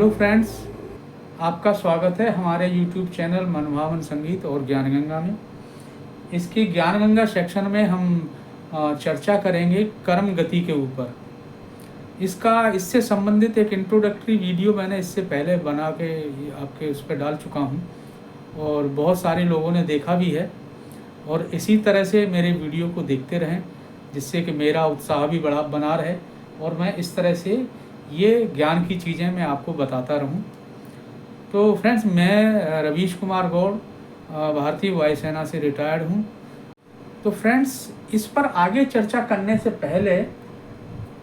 Hello friends, आपका स्वागत है हमारे यूट्यूब चैनल मनभावन संगीत और ज्ञान गंगा में। इसकी ज्ञान गंगा सेक्शन में हम चर्चा करेंगे कर्म गति के ऊपर। इससे संबंधित एक इंट्रोडक्टरी वीडियो मैंने इससे पहले बना के आपके उस पर डाल चुका हूँ और बहुत सारे लोगों ने देखा भी है। और इसी तरह से मेरे वीडियो को देखते रहें जिससे कि मेरा उत्साह भी बना रहे और मैं इस तरह से ये ज्ञान की चीज़ें मैं आपको बताता रहूं। तो फ्रेंड्स, मैं रवीश कुमार गौड़ भारतीय वायुसेना से रिटायर्ड हूं। तो फ्रेंड्स, इस पर आगे चर्चा करने से पहले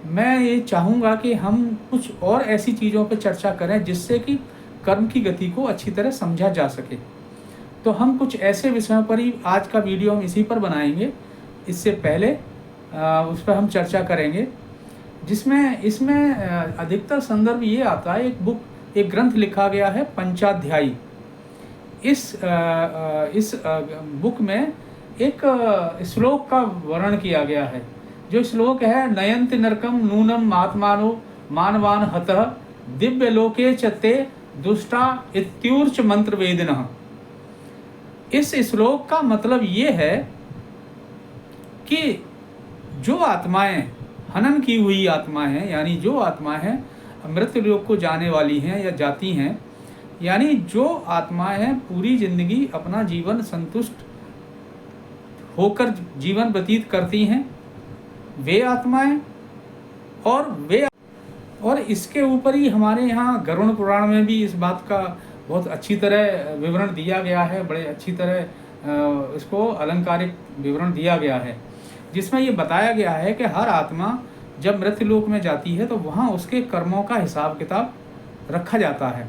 मैं ये चाहूँगा कि हम कुछ और ऐसी चीज़ों पर चर्चा करें जिससे कि कर्म की गति को अच्छी तरह समझा जा सके। तो हम कुछ ऐसे विषयों पर ही आज का वीडियो हम इसी पर बनाएंगे। इससे पहले उस पर हम चर्चा करेंगे जिसमें इसमें अधिकतर संदर्भ ये आता है। एक ग्रंथ लिखा गया है पंचाध्यायी। इस बुक में एक श्लोक का वर्णन किया गया है। जो श्लोक है, नयंति नरकम नूनम आत्मानो मानवान हतः दिव्य लोके चते दुष्टा इत्यूर्च मंत्र वेदिनः। इस श्लोक का मतलब ये है कि जो आत्माएं हनन की हुई आत्मा है, यानी जो आत्मा है मृत्यु लोक को जाने वाली हैं या जाती हैं, यानी जो आत्माएं हैं पूरी जिंदगी अपना जीवन संतुष्ट होकर जीवन व्यतीत करती हैं, वे आत्माएं और इसके ऊपर ही हमारे यहाँ गरुड़ पुराण में भी इस बात का बहुत अच्छी तरह विवरण दिया गया है। बड़े अच्छी तरह इसको अलंकारिक विवरण दिया गया है जिसमें ये बताया गया है कि हर आत्मा जब मृत्यु लोक में जाती है तो वहाँ उसके कर्मों का हिसाब किताब रखा जाता है।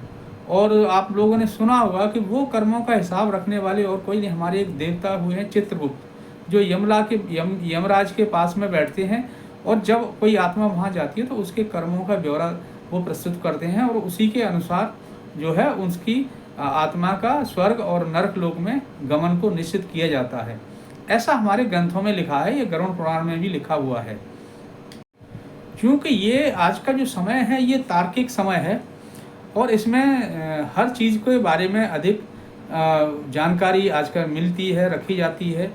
और आप लोगों ने सुना होगा कि वो कर्मों का हिसाब रखने वाले और कोई नहीं, हमारे एक देवता हुए हैं चित्रगुप्त, जो यमराज के पास में बैठते हैं और जब कोई आत्मा वहाँ जाती है तो उसके कर्मों का ब्यौरा वो प्रस्तुत करते हैं और उसी के अनुसार जो है उसकी आत्मा का स्वर्ग और नरक लोक में गमन को निश्चित किया जाता है। ऐसा हमारे ग्रंथों में लिखा है, ये गरुड़ पुराण में भी लिखा हुआ है। क्योंकि ये आज का जो समय है ये तार्किक समय है और इसमें हर चीज़ के बारे में अधिक जानकारी आजकल मिलती है, रखी जाती है।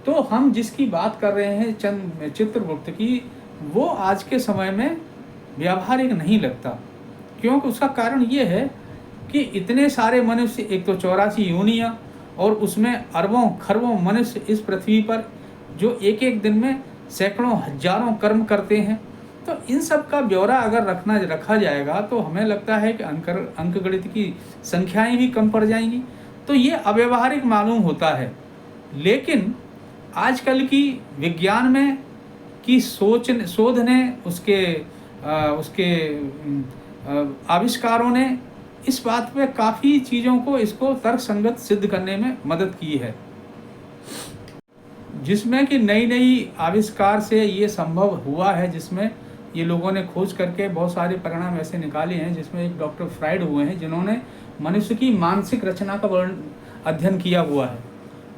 तो हम जिसकी बात कर रहे हैं चित्रगुप्त की, वो आज के समय में व्यावहारिक नहीं लगता। क्योंकि उसका कारण ये है कि इतने सारे मनुष्य, एक तो 84 योनियाँ और उसमें अरबों खरबों मनुष्य इस पृथ्वी पर जो एक एक दिन में सैकड़ों हजारों कर्म करते हैं, तो इन सब का ब्यौरा अगर रखा जाएगा तो हमें लगता है कि अंकगणित की संख्याएं भी कम पड़ जाएंगी। तो ये अव्यवहारिक मालूम होता है। लेकिन आजकल की विज्ञान में की शोध ने उसके आविष्कारों ने इस बात पे काफ़ी चीज़ों को इसको तर्कसंगत सिद्ध करने में मदद की है, जिसमें कि नई आविष्कार से ये संभव हुआ है, जिसमें ये लोगों ने खोज करके बहुत सारे परिणाम ऐसे निकाले हैं। जिसमें एक डॉक्टर फ्राइड हुए हैं जिन्होंने मनुष्य की मानसिक रचना का अध्ययन किया हुआ है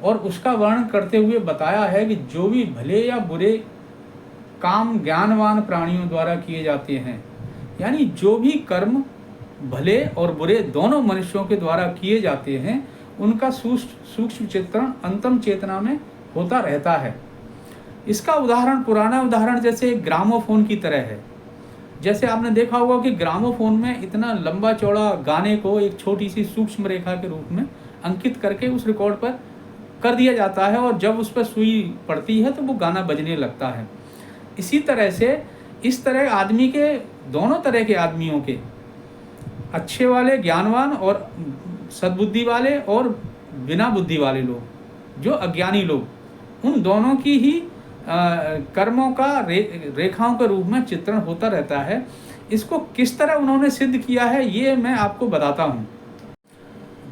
और उसका वर्णन करते हुए बताया है कि जो भी भले या बुरे काम ज्ञानवान प्राणियों द्वारा किए जाते हैं, यानी जो भी कर्म भले और बुरे दोनों मनुष्यों के द्वारा किए जाते हैं, उनका सूक्ष्म चित्रण अंतम चेतना में होता रहता है। इसका उदाहरण, पुराना उदाहरण जैसे ग्रामोफोन की तरह है। जैसे आपने देखा होगा कि ग्रामोफोन में इतना लंबा चौड़ा गाने को एक छोटी सी सूक्ष्म रेखा के रूप में अंकित करके उस रिकॉर्ड पर कर दिया जाता है और जब उस पर सुई पड़ती है तो वो गाना बजने लगता है। इसी तरह से इस तरह आदमी के, दोनों तरह के आदमियों के, अच्छे वाले ज्ञानवान और सद्बुद्धि वाले और बिना बुद्धि वाले लोग, जो अज्ञानी लोग, उन दोनों की ही कर्मों का रेखाओं के रूप में चित्रण होता रहता है। इसको किस तरह उन्होंने सिद्ध किया है ये मैं आपको बताता हूँ।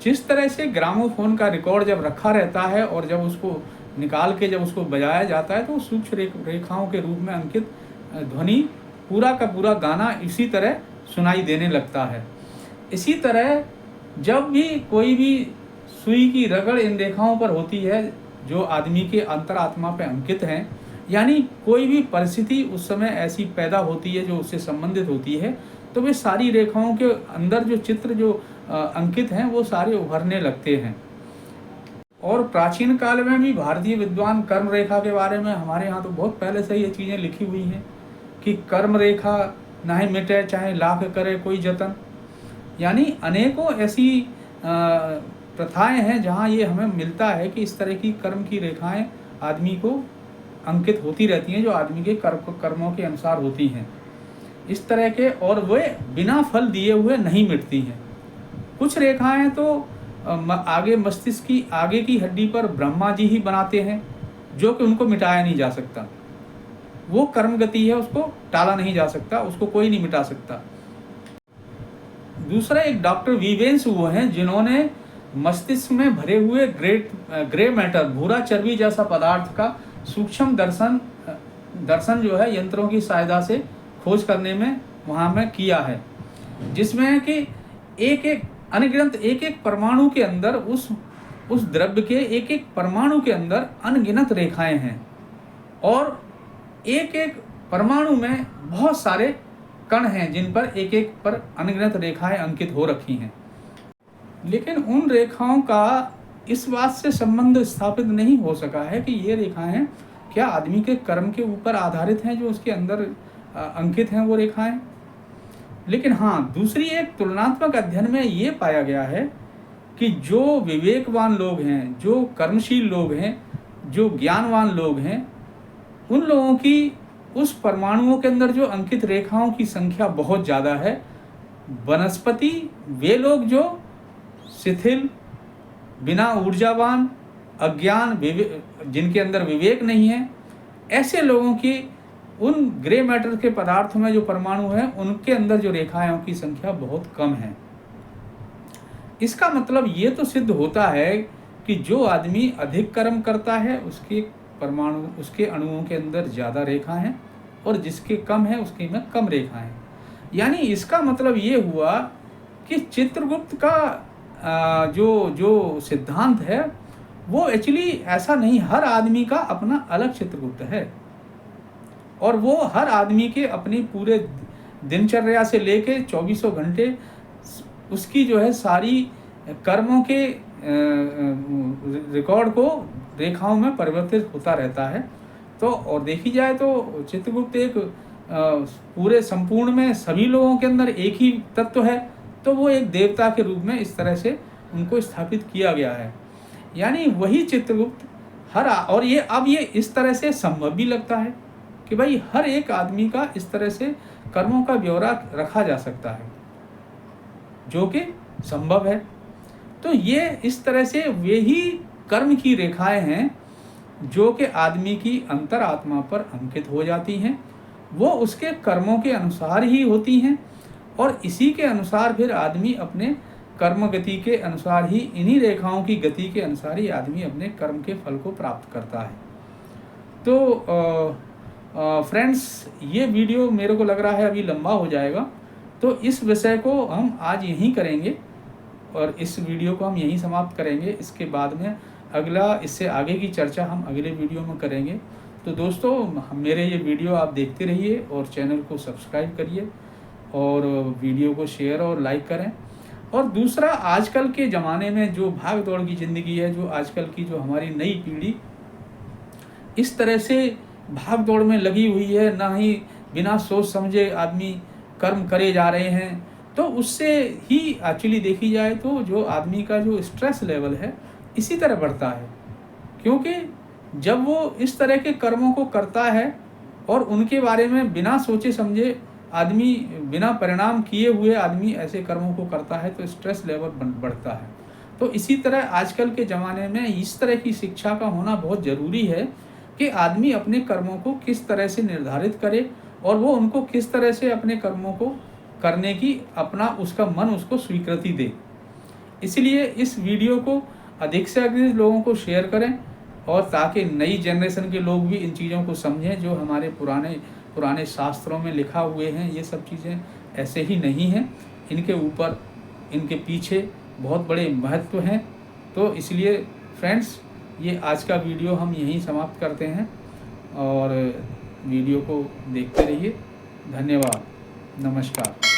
जिस तरह से ग्रामोफोन का रिकॉर्ड जब रखा रहता है और जब उसको निकाल के जब उसको बजाया जाता है तो सूक्ष्म रेखाओं के रूप में अंकित ध्वनि पूरा का पूरा गाना इसी तरह सुनाई देने लगता है। इसी तरह जब भी कोई भी सुई की रगड़ इन रेखाओं पर होती है जो आदमी के अंतरात्मा पर अंकित हैं, यानी कोई भी परिस्थिति उस समय ऐसी पैदा होती है जो उससे संबंधित होती है, तो वे सारी रेखाओं के अंदर जो चित्र जो अंकित हैं वो सारे उभरने लगते हैं। और प्राचीन काल में भी भारतीय विद्वान कर्म रेखा के बारे में, हमारे यहाँ तो बहुत पहले से ये चीज़ें लिखी हुई हैं कि कर्म रेखा नाहीं मिटे चाहे लाख करे कोई जतन। यानी अनेकों ऐसी प्रथाएं हैं जहाँ ये हमें मिलता है कि इस तरह की कर्म की रेखाएं आदमी को अंकित होती रहती हैं, जो आदमी के कर्मों के अनुसार होती हैं इस तरह के, और वे बिना फल दिए हुए नहीं मिटती हैं। कुछ रेखाएं तो आगे मस्तिष्क की आगे की हड्डी पर ब्रह्मा जी ही बनाते हैं, जो कि उनको मिटाया नहीं जा सकता। वो कर्म गति है, उसको टाला नहीं जा सकता, उसको कोई नहीं मिटा सकता। दूसरा एक डॉक्टर वीवेंस वो हैं जिन्होंने मस्तिष्क में भरे हुए ग्रे मैटर, भूरा चर्बी जैसा पदार्थ का सूक्ष्म दर्शन जो है यंत्रों की सहायता से खोज करने में वहाँ में किया है, जिसमें कि एक अनगिनत एक परमाणु के अंदर उस द्रव्य के एक परमाणु के अंदर अनगिनत रेखाएं हैं, और एक परमाणु में बहुत सारे कण हैं जिन पर एक पर अनगिनत रेखाएं अंकित हो रखी हैं। लेकिन उन रेखाओं का इस बात से संबंध स्थापित नहीं हो सका है कि ये रेखाएं क्या आदमी के कर्म के ऊपर आधारित हैं जो उसके अंदर अंकित हैं वो रेखाएं। लेकिन हाँ, दूसरी एक तुलनात्मक अध्ययन में ये पाया गया है कि जो विवेकवान लोग हैं, जो कर्मशील लोग हैं, जो ज्ञानवान लोग हैं, उन लोगों की उस परमाणुओं के अंदर जो अंकित रेखाओं की संख्या बहुत ज़्यादा है। वनस्पति वे लोग जो शिथिल, बिना ऊर्जावान, अज्ञान, जिनके अंदर विवेक नहीं है, ऐसे लोगों की उन ग्रे मैटर के पदार्थों में जो परमाणु हैं उनके अंदर जो रेखाएं की संख्या बहुत कम है। इसका मतलब ये तो सिद्ध होता है कि जो आदमी अधिक कर्म करता है उसके परमाणु, उसके अणुओं के अंदर ज़्यादा रेखा हैं, और जिसके कम है उसके में कम रेखा हैं। यानी इसका मतलब ये हुआ कि चित्रगुप्त का जो सिद्धांत है वो एक्चुअली ऐसा नहीं, हर आदमी का अपना अलग चित्रगुप्त है, और वो हर आदमी के अपनी पूरे दिनचर्या से लेके 24 घंटे उसकी जो है सारी कर्मों के रिकॉर्ड को रेखाओं में परिवर्तित होता रहता है। तो और देखी जाए तो चित्रगुप्त एक पूरे संपूर्ण में सभी लोगों के अंदर एक ही तत्व है, तो वो एक देवता के रूप में इस तरह से उनको स्थापित किया गया है। यानी वही चित्रगुप्त और ये अब ये इस तरह से संभव भी लगता है कि भाई हर एक आदमी का इस तरह से कर्मों का ब्यौरा रखा जा सकता है, जो कि संभव है। तो ये इस तरह से वे ही कर्म की रेखाएं हैं जो कि आदमी की अंतरात्मा पर अंकित हो जाती हैं। वो उसके कर्मों के अनुसार ही होती हैं, और इसी के अनुसार फिर आदमी अपने कर्म गति के अनुसार ही, इन्हीं रेखाओं की गति के अनुसार ही आदमी अपने कर्म के फल को प्राप्त करता है। तो फ्रेंड्स, ये वीडियो मेरे को लग रहा है अभी लंबा हो जाएगा, तो इस विषय को हम आज यहीं करेंगे और इस वीडियो को हम यहीं समाप्त करेंगे। इसके बाद में अगला, इससे आगे की चर्चा हम अगले वीडियो में करेंगे। तो दोस्तों, मेरे ये वीडियो आप देखते रहिए और चैनल को सब्सक्राइब करिए और वीडियो को शेयर और लाइक करें। और दूसरा, आजकल के ज़माने में जो भाग दौड़ की ज़िंदगी है, जो आजकल की जो हमारी नई पीढ़ी इस तरह से भाग दौड़ में लगी हुई है, ना ही बिना सोच समझे आदमी कर्म करे जा रहे हैं, तो उससे ही एक्चुअली देखी जाए तो जो आदमी का जो स्ट्रेस लेवल है इसी तरह बढ़ता है। क्योंकि जब वो इस तरह के कर्मों को करता है और उनके बारे में बिना सोचे समझे आदमी, बिना परिणाम किए हुए आदमी ऐसे कर्मों को करता है, तो स्ट्रेस लेवल बढ़ता है। तो इसी तरह आजकल के ज़माने में इस तरह की शिक्षा का होना बहुत ज़रूरी है कि आदमी अपने कर्मों को किस तरह से निर्धारित करे और वो उनको किस तरह से अपने कर्मों को करने की अपना उसका मन उसको स्वीकृति दे। इसलिए इस वीडियो को अधिक से अधिक लोगों को शेयर करें, और ताकि नई जनरेशन के लोग भी इन चीज़ों को समझें जो हमारे पुराने शास्त्रों में लिखा हुए हैं। ये सब चीज़ें ऐसे ही नहीं हैं, इनके ऊपर, इनके पीछे बहुत बड़े महत्व हैं। तो इसलिए फ्रेंड्स, ये आज का वीडियो हम यहीं समाप्त करते हैं और वीडियो को देखते रहिए। धन्यवाद, नमस्कार।